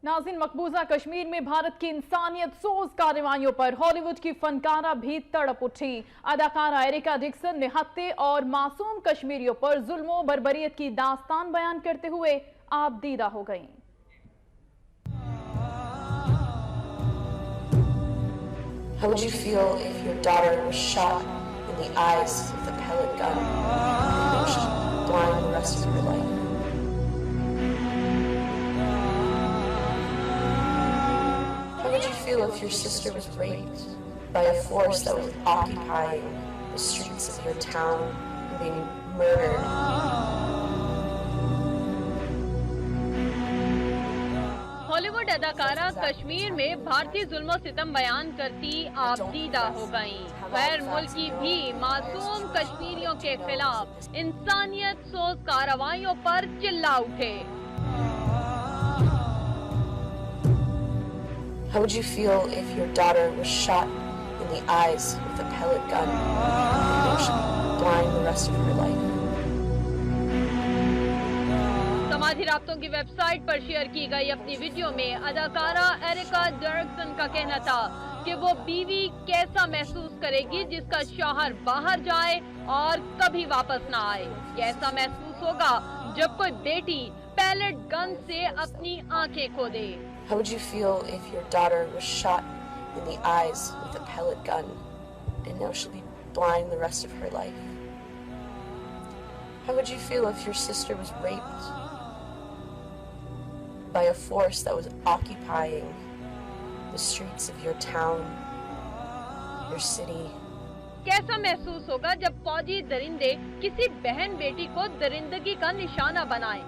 नाज़रीन, मकबूजा कश्मीर में भारत की इंसानियत सोज कार्रवाइयों पर हॉलीवुड की फनकारा भी तड़प उठी। अदाकारा एरिका डिक्सन निहत्थे और मासूम कश्मीरियों पर जुल्मों बर्बरियत की दास्तान बयान करते हुए आबदीदा हो गईं। How would you feel if your daughter was shot in the eyes with a pellet gun and she was blind the rest of her life? How would you feel if your sister was raped by a force that was occupying the streets of your town and being murdered? Hollywood अदाकारा कश्मीर में भारतीय जुल्म सितम बयान करती आबदीदा हो गईं। गैर मुल्की भी मासूम कश्मीरियों के खिलाफ इंसानियत सोज कार्रवाइयों पर चिल्ला उठे। How would you feel if your daughter was shot in the eyes with a pellet gun and she was blind the rest of her life? समाजी राब्तों की वेबसाइट पर शेयर की गई अपनी वीडियो में अदाकारा एरिका डिक्सन का कहना था कि वो बीवी कैसा महसूस करेगी जिसका शौहर बाहर जाए और कभी वापस ना आए। कैसा महसूस होगा जब कोई बेटी पैलेट गन से अपनी आंखें खो दे। How would you feel if your daughter was shot in the eyes with a pellet gun and now she'll be blind the rest of her life? How would you feel if your sister was raped by a force that was occupying the streets of your town, your city? कैसा महसूस होगा जब फौजी दरिंदे किसी बहन बेटी को दरिंदगी का निशाना बनाएं?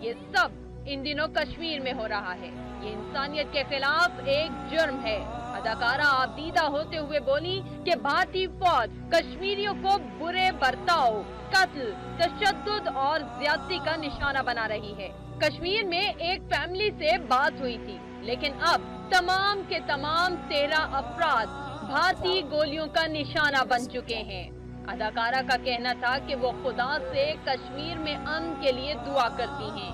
ये सब इन दिनों कश्मीर में हो रहा है। ये इंसानियत के खिलाफ एक जुर्म है। अदाकारा आबदीदा होते हुए बोली कि भारतीय फौज कश्मीरियों को बुरे बर्ताव, कत्ल, तशद्दुद और ज्यादती का निशाना बना रही है। कश्मीर में एक फैमिली से बात हुई थी, लेकिन अब तमाम के तमाम 13 अफराद भारतीय गोलियों का निशाना बन चुके हैं। अदाकारा का कहना था कि वो खुदा से कश्मीर में अमन के लिए दुआ करती हैं।